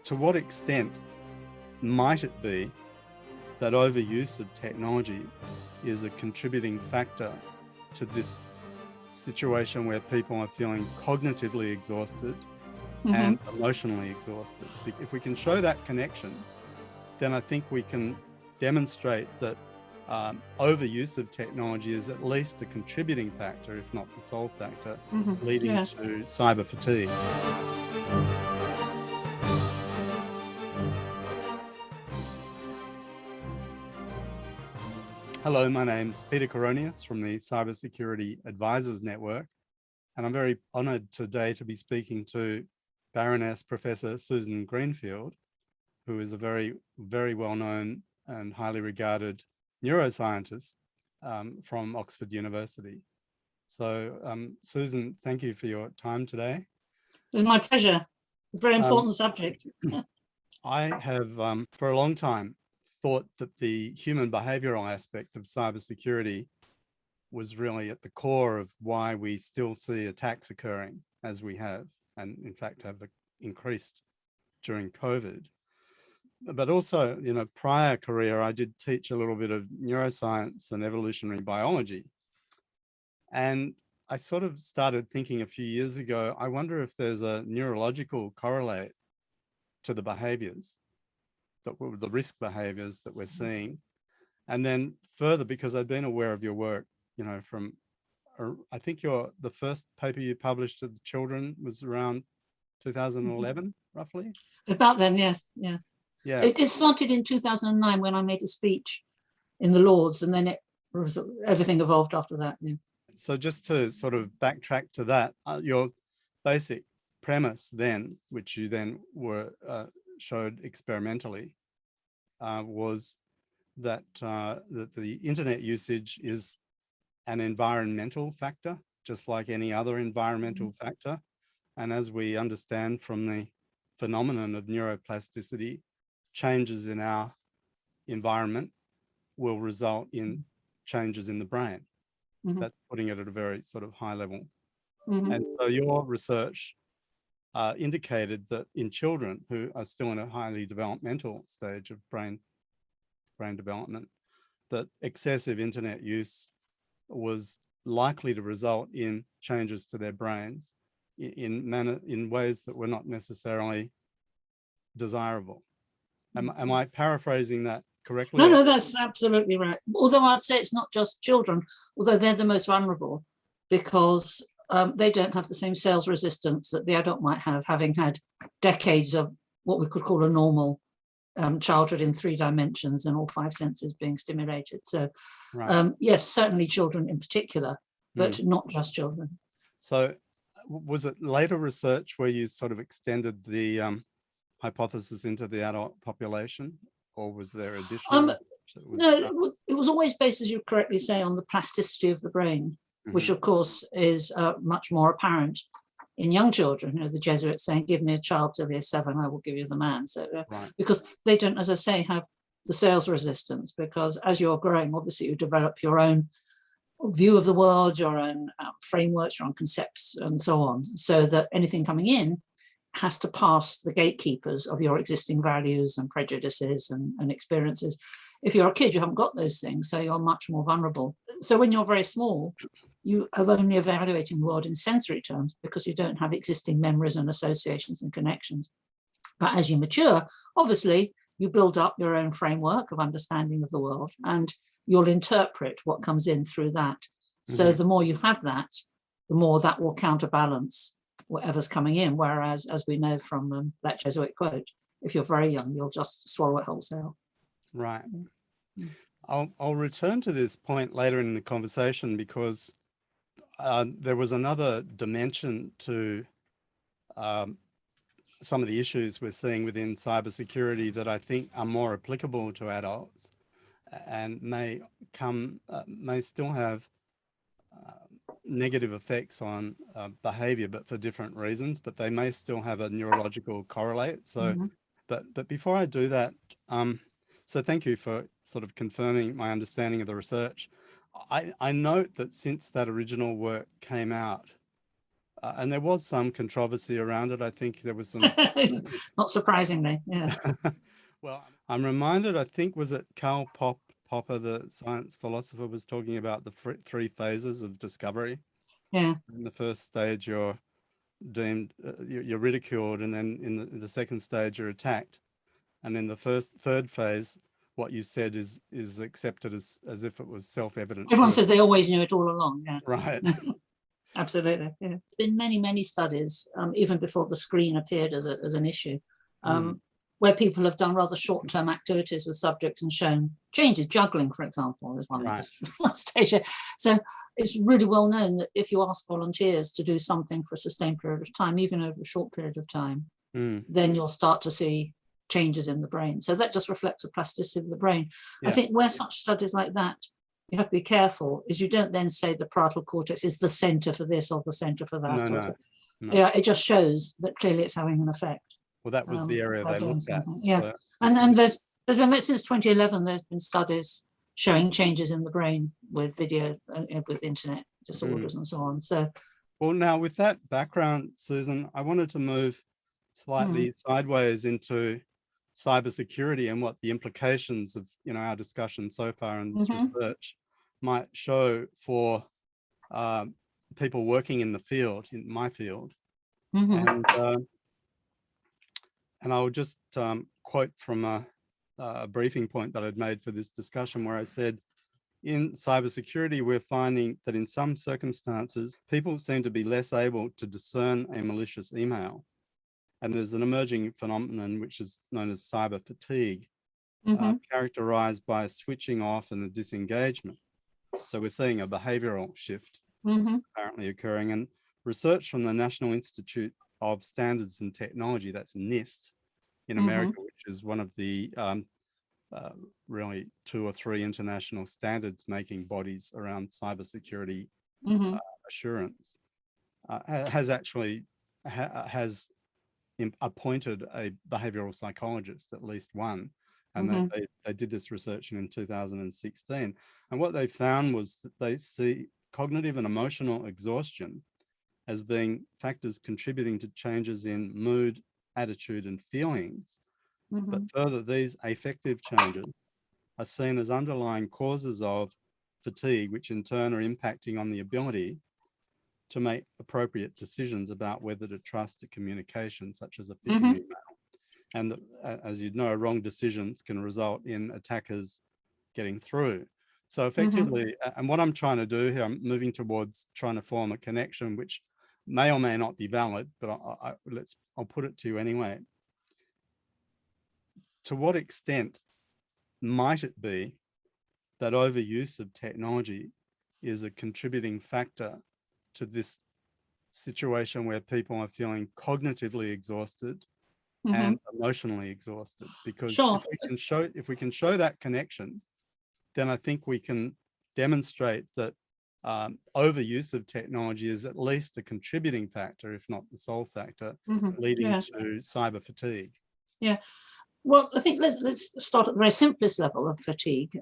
to what extent might it be that overuse of technology is a contributing factor to this situation where people are feeling cognitively exhausted and emotionally exhausted? If we can show that connection, then I think we can demonstrate that overuse of technology is at least a contributing factor, if not the sole factor, leading to cyber fatigue. Hello, my name's Peter Coroneos from the Cybersecurity Advisors Network, and I'm very honoured today to be speaking to Baroness Professor Susan Greenfield, who is a very, very well-known and highly regarded neuroscientist from Oxford University. So, Susan, thank you for your time today. It was my pleasure. It's a very important subject. I have, for a long time, thought that the human behavioural aspect of cybersecurity was really at the core of why we still see attacks occurring as we have, and in fact have increased during COVID. But also, you know, prior career, I did teach a little bit of neuroscience and evolutionary biology. And I sort of started thinking a few years ago, I wonder if there's a neurological correlate to the behaviours, the risk behaviours that we're seeing. And then further, because I'd been aware of your work, you know, from, I think the first paper you published to the children was around 2011, roughly? About then, yes, yeah. Yeah. It started in 2009 when I made a speech in the Lords, and then everything evolved after that. Yeah. So just to sort of backtrack to that, your basic premise then, which you then showed experimentally, was that the internet usage is an environmental factor, just like any other environmental factor. And as we understand from the phenomenon of neuroplasticity, changes in our environment will result in changes in the brain. That's putting it at a very sort of high level. And so your research indicated that in children who are still in a highly developmental stage of brain development, that excessive internet use was likely to result in changes to their brains in ways that were not necessarily desirable. Am I paraphrasing that correctly? No, that's absolutely right. Although I'd say it's not just children, although they're the most vulnerable, because they don't have the same sales resistance that the adult might have, having had decades of what we could call a normal childhood in 3 dimensions and all 5 senses being stimulated. So yes, certainly children in particular, but not just children. So was it later research where you sort of extended the hypothesis into the adult population, or was there additional research? No, it was always based, as you correctly say, on the plasticity of the brain, which of course is much more apparent in young children. You know, the Jesuits saying, give me a child till they're 7, I will give you the man. So because they don't, as I say, have the sales resistance, because as you're growing, obviously you develop your own view of the world, your own frameworks, your own concepts and so on, so that anything coming in has to pass the gatekeepers of your existing values and prejudices and experiences. If you're a kid, you haven't got those things, so you're much more vulnerable. So when you're very small, you are only evaluating the world in sensory terms because you don't have existing memories and associations and connections. But as you mature, obviously, you build up your own framework of understanding of the world, and you'll interpret what comes in through that. So the more you have that, the more that will counterbalance whatever's coming in. Whereas, as we know from that Jesuit quote, if you're very young, you'll just swallow it wholesale. Right. I'll return to this point later in the conversation, because there was another dimension to some of the issues we're seeing within cybersecurity that I think are more applicable to adults and may still have negative effects on behavior, but for different reasons, but they may still have a neurological correlate. So, but before I do that, so thank you for sort of confirming my understanding of the research. I note that since that original work came out, And there was some controversy around it. I think there was some. Not surprisingly, yes. Well, I'm reminded, I think, was it Karl Popper, the science philosopher, was talking about the three phases of discovery. Yeah. In the first stage, you're deemed, you're ridiculed, and then in the second stage, you're attacked. And in the third phase, what you said is accepted as if it was self-evident. Everyone says they always knew it all along. Yeah. Right. Absolutely. Yeah. There's been many studies, even before the screen appeared as an issue, where people have done rather short-term activities with subjects and shown changes. Juggling, for example, is one Right. stage. So it's really well known that if you ask volunteers to do something for a sustained period of time, even over a short period of time, then you'll start to see changes in the brain. So that just reflects the plasticity of the brain. Yeah. I think where such studies like that, you have to be careful, is you don't then say the parietal cortex is the center for this or the center for that. No. Yeah, it just shows that clearly it's having an effect. Well, that was the area they looked at. Yeah, so and there's been, since 2011, there's been studies showing changes in the brain with video, with internet disorders and so on. So, well, now with that background, Susan, I wanted to move slightly sideways into cybersecurity and what the implications of our discussion so far in this research might show for people working in the field, in my field. And I'll just quote from a briefing point that I'd made for this discussion, where I said, in cybersecurity, we're finding that in some circumstances, people seem to be less able to discern a malicious email. And there's an emerging phenomenon which is known as cyber fatigue, characterized by a switching off and a disengagement. So we're seeing a behavioral shift apparently occurring. And research from the National Institute of Standards and Technology, that's NIST in America, which is one of the really 2 or 3 international standards making bodies around cybersecurity assurance, has actually appointed a behavioral psychologist, at least one, and they did this research in 2016. And what they found was that they see cognitive and emotional exhaustion as being factors contributing to changes in mood, attitude, and feelings. But further, these affective changes are seen as underlying causes of fatigue, which in turn are impacting on the ability to make appropriate decisions about whether to trust a communication, such as a phishing email. And as you know, wrong decisions can result in attackers getting through. So effectively, and what I'm trying to do here, I'm moving towards trying to form a connection, which may or may not be valid, but I'll put it to you anyway. To what extent might it be that overuse of technology is a contributing factor to this situation where people are feeling cognitively exhausted and emotionally exhausted? Because if we can show that connection, then I think we can demonstrate that overuse of technology is at least a contributing factor, if not the sole factor, leading to cyber fatigue. Yeah. Well, I think let's start at the very simplest level of fatigue.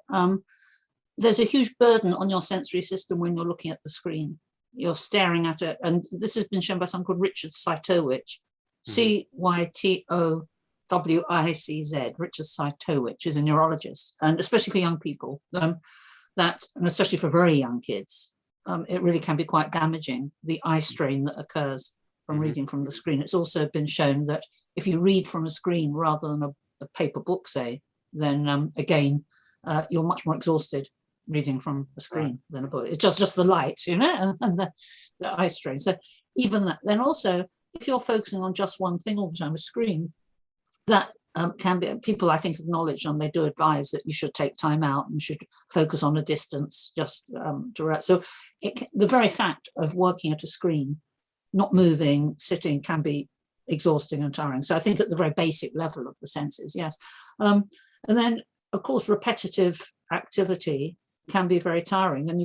There's a huge burden on your sensory system when you're looking at the screen. You're staring at it, and this has been shown by someone called Richard Cytowicz, Cytowicz, Richard Cytowicz, is a neurologist, and especially for young people, and especially for very young kids, it really can be quite damaging, the eye strain that occurs from reading from the screen. It's also been shown that if you read from a screen rather than a paper book, say, then again, you're much more exhausted reading from a screen than a book. It's just the light, and the eye strain. So even that, then also, if you're focusing on just one thing all the time, a screen, that can be, people I think acknowledge, and they do advise that you should take time out and should focus on a distance just to rest. So the very fact of working at a screen, not moving, sitting, can be exhausting and tiring. So I think at the very basic level of the senses, yes. And then, of course, repetitive activity can be very tiring, and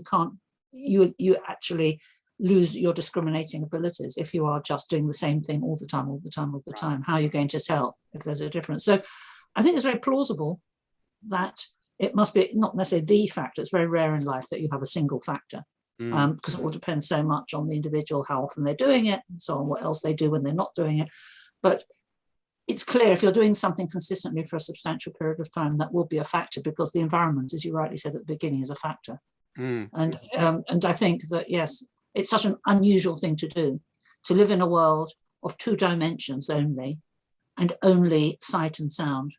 you actually lose your discriminating abilities if you are just doing the same thing all the time. How are you going to tell if there's a difference? So I think it's very plausible that it must be not necessarily the factor. It's very rare in life that you have a single factor because it will depend so much on the individual, how often they're doing it, and so on, what else they do when they're not doing it. But it's clear if you're doing something consistently for a substantial period of time, that will be a factor, because the environment, as you rightly said at the beginning, is a factor. And I think that, yes, it's such an unusual thing to do, to live in a world of 2 dimensions only, and only sight and sound.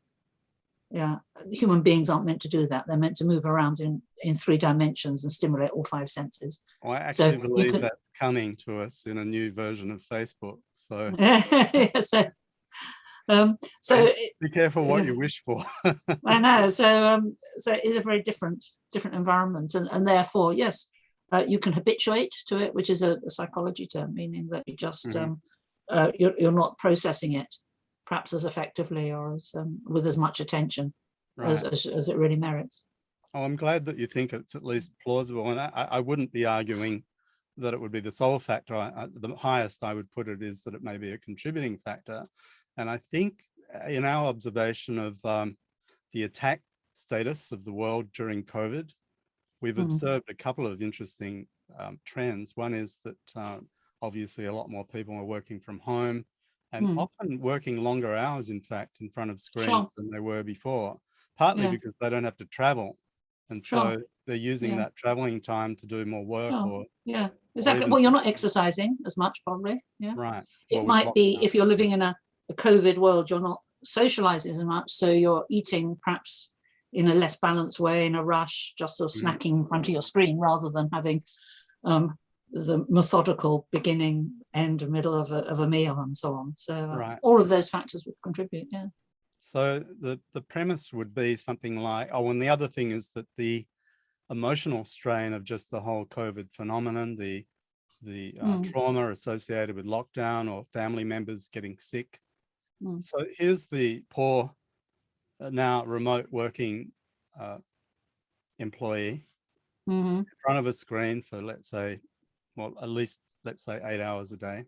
Yeah, human beings aren't meant to do that. They're meant to move around in 3 dimensions and stimulate all 5 senses. Well, I actually believe that's coming to us in a new version of Facebook. So, so be careful what you wish for. I know. So it is a very different environment, and therefore, yes, you can habituate to it, which is a psychology term, meaning that you just you're not processing it perhaps as effectively or as with as much attention as it really merits. Oh, I'm glad that you think it's at least plausible, and I wouldn't be arguing that it would be the sole factor. The highest I would put it is that it may be a contributing factor. And I think in our observation of the attack status of the world during COVID, we've observed a couple of interesting trends. One is that obviously a lot more people are working from home, and often working longer hours, in fact, in front of screens than they were before, partly because they don't have to travel. And so they're using that traveling time to do more work. Exactly. Well, you're not exercising as much, probably. Right. It might be, if you're living in a COVID world, you're not socializing as much, so you're eating perhaps in a less balanced way, in a rush, just sort of snacking in front of your screen, rather than having the methodical beginning, end, and middle of a meal, and so on. So all of those factors would contribute. So the premise would be something like, and the other thing is that the emotional strain of just the whole COVID phenomenon, the trauma associated with lockdown or family members getting sick. So here's the poor, now remote working employee in front of a screen for, let's say, well, at least, let's say 8 hours a day.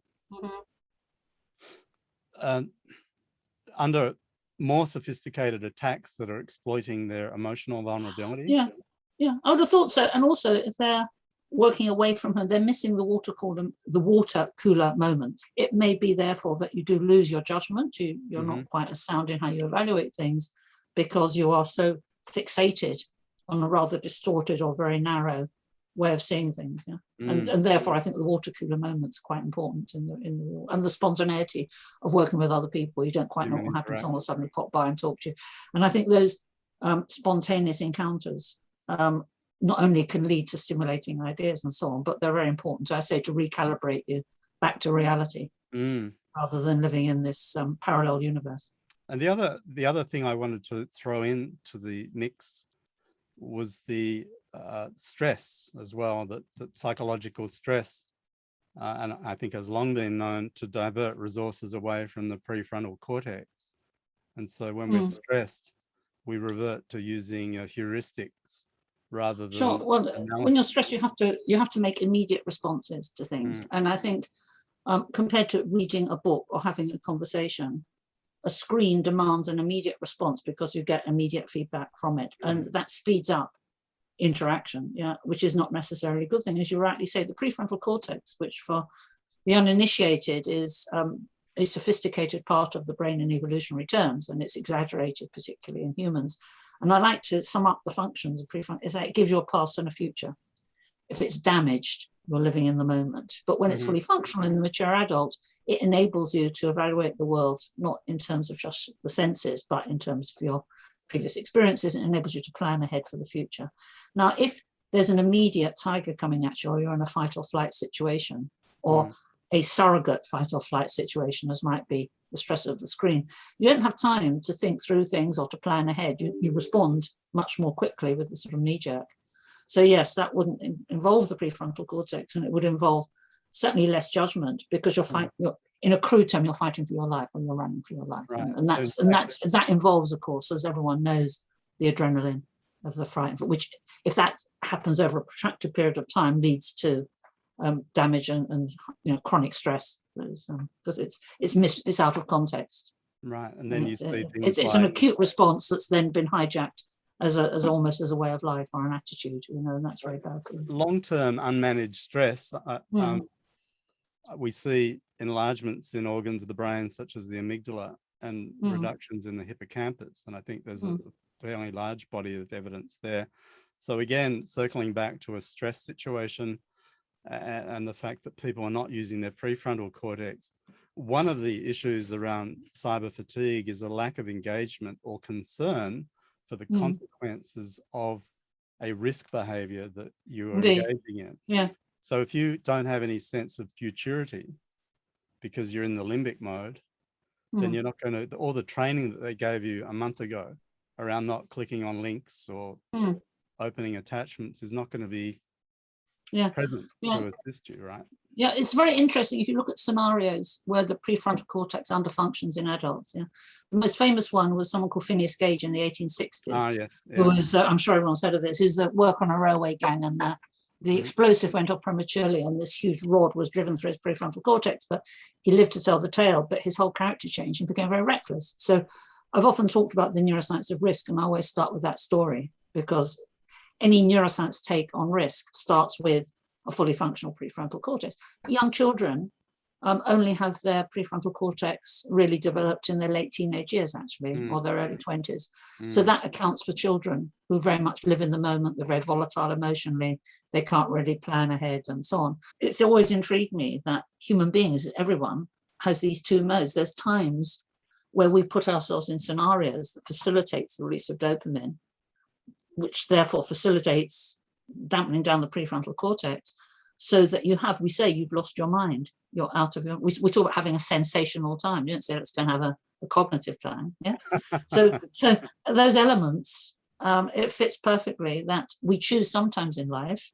Under more sophisticated attacks that are exploiting their emotional vulnerability. I would have thought so. And also, if they're working away from home, they're missing the water cooler moments. It may be, therefore, that you do lose your judgment. You're not quite as sound in how you evaluate things, because you are so fixated on a rather distorted or very narrow way of seeing things. And therefore, I think the water cooler moments are quite important in the and the spontaneity of working with other people. You don't quite know what will happen. Someone will suddenly pop by and talk to you. And I think those spontaneous encounters not only can lead to stimulating ideas and so on, but they're very important, I say, to recalibrate you back to reality, rather than living in this parallel universe. And the other thing I wanted to throw into the mix was the stress as well, that psychological stress, and I think has long been known to divert resources away from the prefrontal cortex. And so when we're stressed, we revert to using heuristics rather than Well, analysis. when you're stressed, you have to make immediate responses to things. And I think compared to reading a book or having a conversation, a screen demands an immediate response because you get immediate feedback from it, and that speeds up interaction, which is not necessarily a good thing. As you rightly say, the prefrontal cortex, which for the uninitiated is a sophisticated part of the brain in evolutionary terms, and it's exaggerated, particularly in humans. And I like to sum up the functions of prefrontal, is that it gives you a past and a future. If it's damaged, you're living in the moment. But when it's fully functional in the mature adult, it enables you to evaluate the world, not in terms of just the senses, but in terms of your previous experiences. It enables you to plan ahead for the future. Now, if there's an immediate tiger coming at you, or you're in a fight or flight situation, or a surrogate fight or flight situation, as might be the stress of the screen, you don't have time to think through things or to plan ahead. You respond much more quickly with the sort of knee-jerk. So yes, that wouldn't involve the prefrontal cortex, and it would involve certainly less judgment, because you're in a crude term, you're fighting for your life, or you're running for your life. And that involves, of course, as everyone knows, the adrenaline of the fright, which, if that happens over a protracted period of time, leads to damage and chronic stress, because it's out of context. Right, and then you see things it's an acute response that's then been hijacked as almost as a way of life or an attitude, and that's very bad for you. Long-term unmanaged stress, Mm. we see enlargements in organs of the brain, such as the amygdala, and reductions in the hippocampus. And I think there's a fairly large body of evidence there. So again, circling back to a stress situation and the fact that people are not using their prefrontal cortex, one of the issues around cyber fatigue is a lack of engagement or concern for the consequences of a risk behavior that you are engaging in. Yeah. So if you don't have any sense of futurity because you're in the limbic mode, then you're not going to, all the training that they gave you a month ago around not clicking on links or opening attachments is not going to be present to assist you, right? Yeah, it's very interesting if you look at scenarios where the prefrontal cortex underfunctions in adults. Yeah, the most famous one was someone called Phineas Gage in the 1860s. Yes. Who was, I'm sure everyone's heard of this, who's the work on a railway gang, and the explosive went off prematurely and this huge rod was driven through his prefrontal cortex, but he lived to tell the tale, but his whole character changed and became very reckless. So I've often talked about the neuroscience of risk, and I always start with that story, because any neuroscience take on risk starts with a fully functional prefrontal cortex. Young children only have their prefrontal cortex really developed in their late teenage years, actually, or their early 20s. So that accounts for children who very much live in the moment. They're very volatile emotionally. They can't really plan ahead and so on. It's always intrigued me that human beings, everyone, has these two modes. There's times where we put ourselves in scenarios that facilitates the release of dopamine, which therefore facilitates dampening down the prefrontal cortex, so that we say you've lost your mind, you're out of your, we talk about having a sensational time. You don't say let's go and have a cognitive time. Yeah. So those elements, it fits perfectly that we choose sometimes in life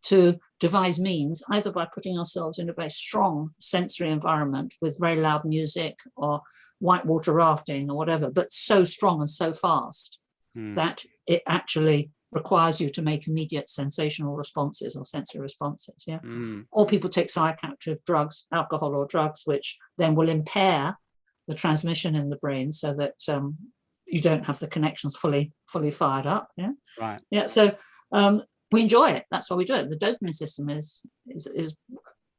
to devise means, either by putting ourselves in a very strong sensory environment with very loud music or whitewater rafting or whatever, but so strong and so fast that it actually requires you to make immediate sensational responses or sensory responses. Yeah. Or people take psychoactive drugs, alcohol or drugs, which then will impair the transmission in the brain so that you don't have the connections fully fired up. Yeah. Right. Yeah. So we enjoy it. That's why we do it. The dopamine system is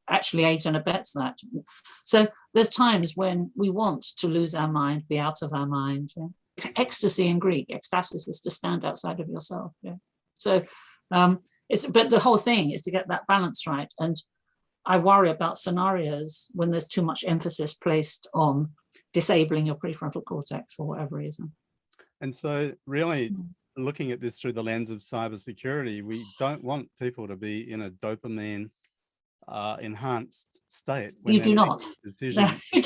actually aids and abets that. So there's times when we want to lose our mind, be out of our mind. Yeah? Ecstasy in Greek, ecstasis, is to stand outside of yourself. Yeah. So but the whole thing is to get that balance right. And I worry about scenarios when there's too much emphasis placed on disabling your prefrontal cortex for whatever reason. And so really looking at this through the lens of cybersecurity, we don't want people to be in a dopamine enhanced state. You do not. Decisions, no,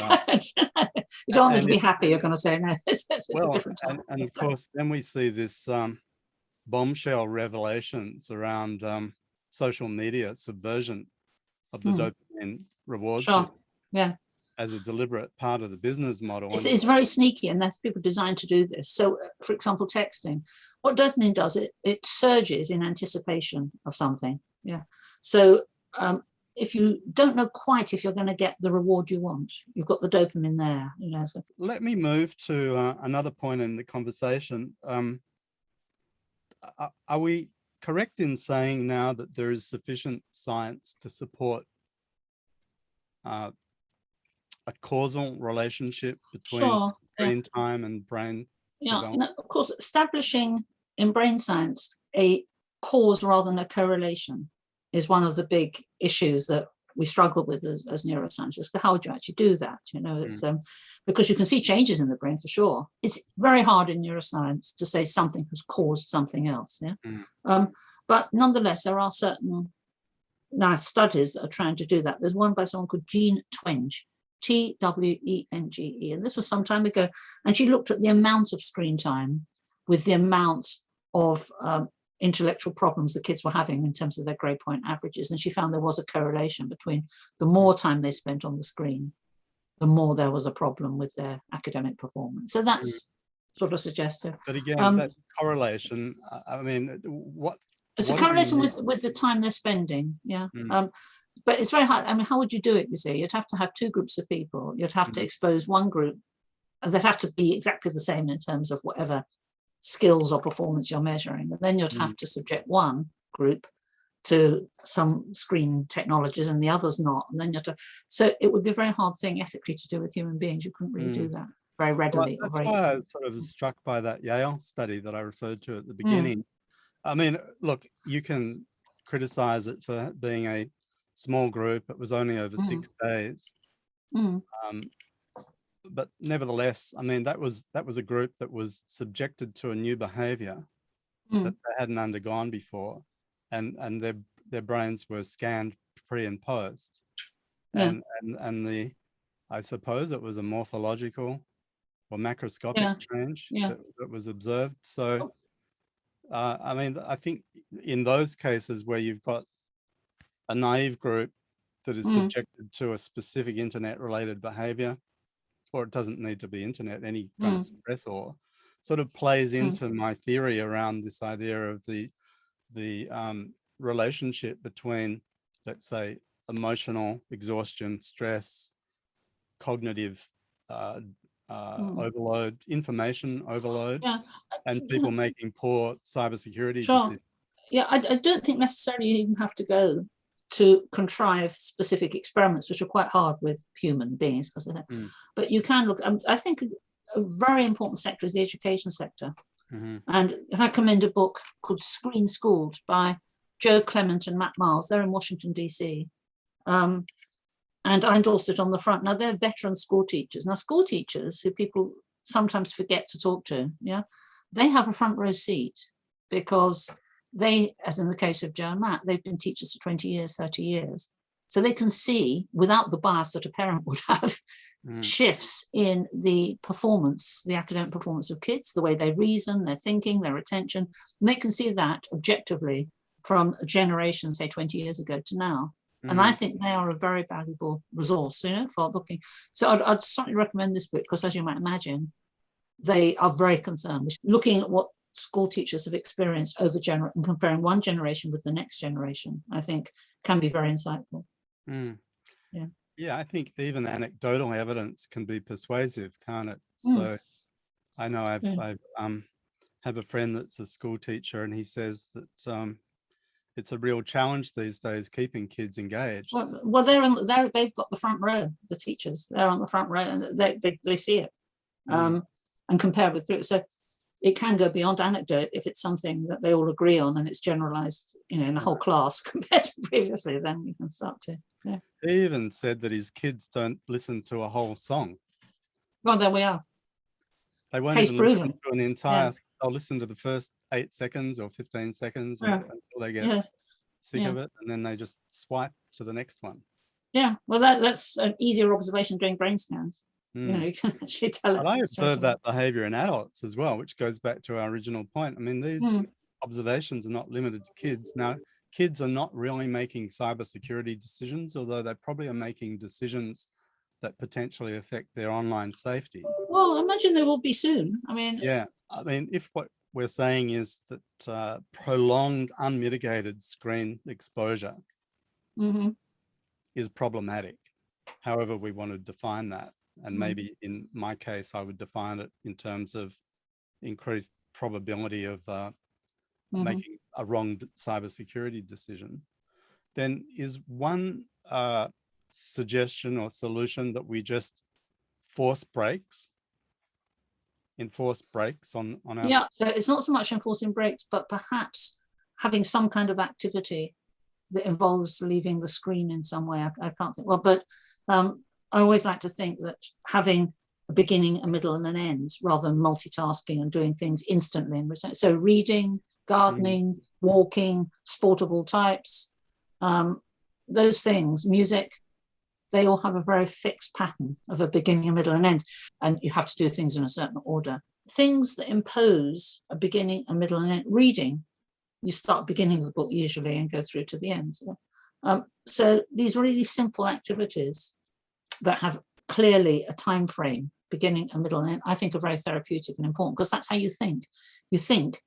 you don't want them to be happy. You're going to say no. It's a different type. And of course, then we see this bombshell revelations around social media subversion of the dopamine reward system. Yeah. As a deliberate part of the business model. It's very sneaky, and that's people designed to do this. So, for example, texting. What dopamine does, it surges in anticipation of something. Yeah. So if you don't know quite if you're going to get the reward you want, you've got the dopamine there. You know. So. Let me move to another point in the conversation. Are we correct in saying now that there is sufficient science to support a causal relationship between screen time and brain development? Of course, establishing in brain science a cause rather than a correlation is one of the big issues that we struggle with as neuroscientists. How would you actually do that? You know, it's because you can see changes in the brain for sure. It's very hard in neuroscience to say something has caused something else. Yeah, but nonetheless, there are certain studies that are trying to do that. There's one by someone called Jean Twenge. Twenge, and this was some time ago, and she looked at the amount of screen time with the amount of intellectual problems the kids were having in terms of their grade point averages, and she found there was a correlation between the more time they spent on the screen, the more there was a problem with their academic performance. So that's sort of suggestive. But again, that correlation, I mean, it's a correlation with the time they're spending. Yeah. But it's very hard. I mean, how would you do it? You see, you'd have to have two groups of people. You'd have to expose one group, and they'd have to be exactly the same in terms of whatever skills or performance you're measuring. And then you'd have to subject one group to some screen technologies and the others not. And then you have to, so it would be a very hard thing ethically to do with human beings. You couldn't really do that very readily. Well, that's why I was sort of struck by that Yale study that I referred to at the beginning. I mean, look, you can criticize it for being a small group. It was only over 6 days. But nevertheless, I mean, that was a group that was subjected to a new behavior that they hadn't undergone before. And their brains were scanned pre and post. And the, I suppose it was a morphological or macroscopic change that was observed. So, I mean, I think in those cases where you've got a naive group that is subjected to a specific internet-related behavior, or it doesn't need to be internet, any kind of stressor, sort of plays into my theory around this idea of the relationship between, let's say, emotional exhaustion, stress, cognitive overload, information overload, and people making poor cybersecurity decisions. Yeah, I don't think necessarily you even have to go to contrive specific experiments, which are quite hard with human beings, because but you can look. I think a very important sector is the education sector, and I commend a book called Screen Schooled by Joe Clement and Matt Miles. They're in Washington, DC. And I endorsed it on the front. Now, they're veteran school teachers. Now, school teachers, who people sometimes forget to talk to, they have a front row seat because they, as in the case of Joe and Matt, they've been teachers for 20 years, 30 years. So they can see, without the bias that a parent would have, shifts in the performance, the academic performance of kids, the way they reason, their thinking, their attention. And they can see that objectively from a generation, say 20 years ago to now. And I think they are a very valuable resource, for looking. So I'd certainly recommend this book because, as you might imagine, they are very concerned with looking at what school teachers have experienced over and comparing one generation with the next generation, I think can be very insightful. Yeah, I think even anecdotal evidence can be persuasive, can't it? So I know I have a friend that's a school teacher, and he says that it's a real challenge these days keeping kids engaged. Well, they've got the front row, the teachers. They're on the front row, and they see it, and compare with groups. So it can go beyond anecdote if it's something that they all agree on and it's generalized, in the whole class compared to previously. Then you can start to. Yeah. He even said that his kids don't listen to a whole song. Well, there we are. They won't even listen to an entire. They'll listen to the first 8 seconds or 15 seconds until they get sick of it, and then they just swipe to the next one. Yeah, well, that's an easier observation doing brain scans. You can actually tell it. And I observed that behavior in adults as well, which goes back to our original point. I mean, these observations are not limited to kids. Now, kids are not really making cybersecurity decisions, although they probably are making decisions that potentially affect their online safety. Well, I imagine they will be soon. I mean, if what we're saying is that prolonged, unmitigated screen exposure is problematic, however we want to define that. And maybe in my case, I would define it in terms of increased probability of making a wrong cybersecurity decision. Then is one suggestion or solution that we just enforce brakes on our... Yeah, so it's not so much enforcing brakes, but perhaps having some kind of activity that involves leaving the screen in some way. I can't think, but I always like to think that having a beginning, a middle, and an end, rather than multitasking and doing things instantly in return. So reading, gardening, walking, sport of all types, those things, music, they all have a very fixed pattern of a beginning, a middle, and end. And you have to do things in a certain order. Things that impose a beginning, a middle, and end. Reading, you start beginning of the book usually and go through to the end. So these really simple activities that have clearly a time frame, beginning, a middle, and end, I think are very therapeutic and important because that's how you think. You think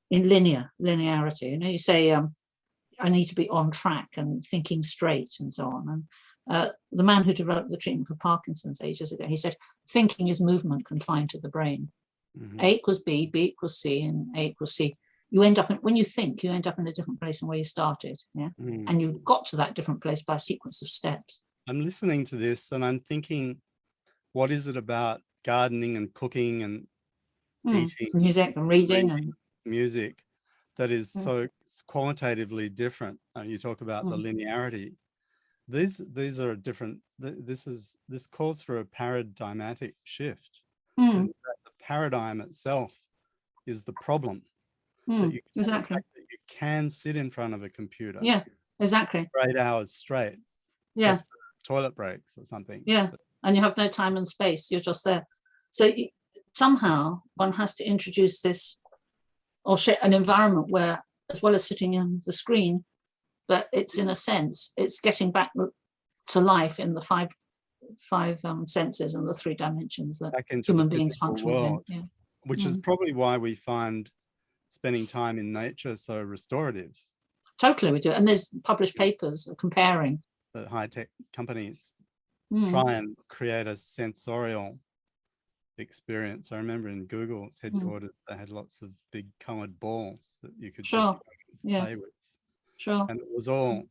in linearity. You say, I need to be on track and thinking straight and so on. And the man who developed the treatment for Parkinson's ages ago, he said, thinking is movement confined to the brain. Mhm. A equals B, B equals C, and A equals C. You end up, when you think, you end up in a different place than where you started. Yeah. Mm. And you got to that different place by a sequence of steps. I'm listening to this and I'm thinking, what is it about gardening and cooking and eating, Music and reading and music that is Mm. so qualitatively different? You talk about the linearity. These are different. This calls for a paradigmatic shift. That the paradigm itself is the problem. That you, the exactly. fact that you can sit in front of a computer Yeah, exactly. for 8 hours straight, Yeah, just for toilet breaks or something. yeah. And you have no time and space. You're just there. So somehow one has to introduce this, or an environment where, as well as sitting in the screen, but it's, in a sense, it's getting back to life in the five senses and the 3 dimensions that Back into human the beings physical function world, within. Yeah. which is probably why we find spending time in nature so restorative. Totally, we do. And there's published papers comparing. The high-tech companies try and create a sensorial experience. I remember in Google's headquarters, they had lots of big colored balls that you could just play with. Sure. And it was all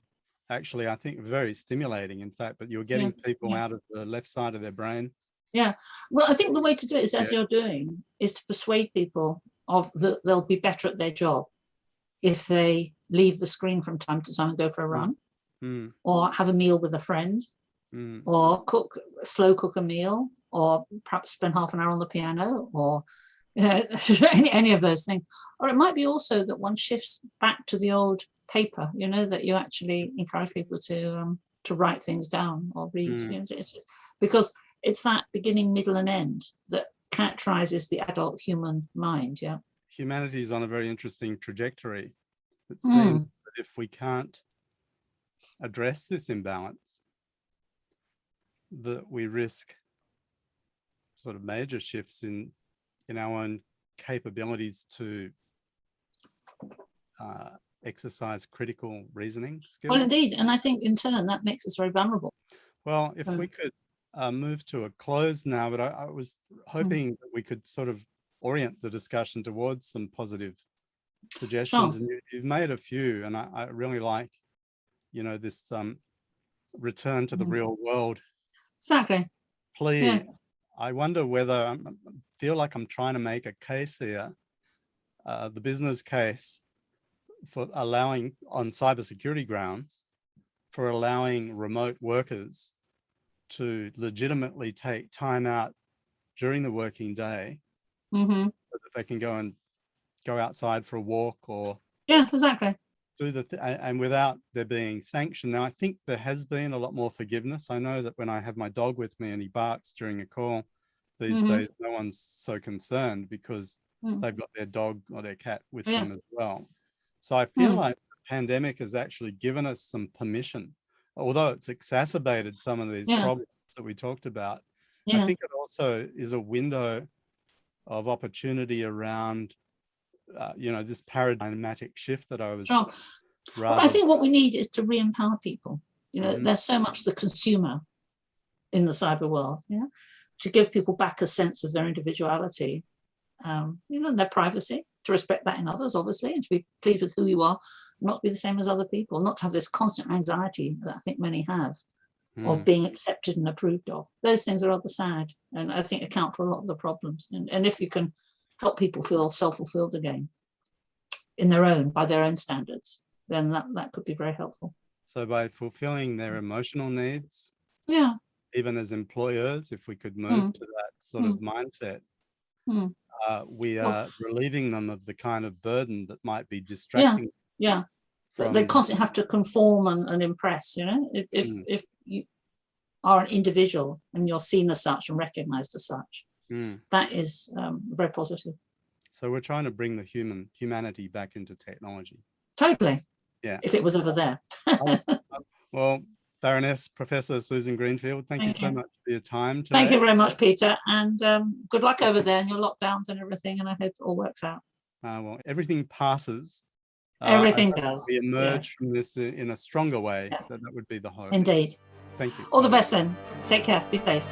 actually, I think, very stimulating, in fact, but you're getting people out of the left side of their brain. Yeah. Well, I think the way to do it is, as you're doing, is to persuade people of that they'll be better at their job if they leave the screen from time to time and go for a run, or have a meal with a friend, or slow cook a meal, or perhaps spend half an hour on the piano, or any of those things. Or it might be also that one shifts back to the old paper, that you actually encourage people to write things down or read, because it's that beginning, middle, and end that characterizes the adult human mind. Yeah. Humanity is on a very interesting trajectory. It seems that if we can't address this imbalance, that we risk sort of major shifts in our own capabilities to exercise critical reasoning skills. Well, indeed. And I think in turn that makes us very vulnerable. Well, if we could move to a close now, but I was hoping that we could sort of orient the discussion towards some positive suggestions. Sure. And you've made a few, and I really like, this return to the real world. Exactly. Plea. Yeah. I wonder whether I feel like I'm trying to make a case here, the business case for allowing, on cybersecurity grounds, for allowing remote workers to legitimately take time out during the working day, so that they can go outside for a walk or exactly. do and without there being sanction. Now, I think there has been a lot more forgiveness. I know that when I have my dog with me and he barks during a call, these days no one's so concerned because they've got their dog or their cat with them as well. So I feel like the pandemic has actually given us some permission, although it's exacerbated some of these problems that we talked about. I think it also is a window of opportunity around this paradigmatic shift that I was Well, I think what we need is to re-empower people. There's so much the consumer in the cyber world, to give people back a sense of their individuality, their privacy, to respect that in others, obviously, and to be pleased with who you are, not to be the same as other people, not to have this constant anxiety that I think many have of being accepted and approved of. Those things are rather sad, and I think account for a lot of the problems. And if you can help people feel self-fulfilled again by their own standards, then that could be very helpful. So by fulfilling their emotional needs, even as employers, if we could move to that sort of mindset, we are relieving them of the kind of burden that might be distracting. They constantly have to conform and impress. If you are an individual and you're seen as such and recognized as such, that is very positive. So we're trying to bring the humanity back into technology. Totally. Yeah. If it was ever there. Well, Baroness Professor Susan Greenfield, thank you so much for your time today. Thank you very much, Peter, and good luck over there in your lockdowns and everything, and I hope it all works out. Well, everything passes. Everything does. We emerge from this in a stronger way. That would be the hope. Indeed. Thank you. All the best then. Take care. Be safe.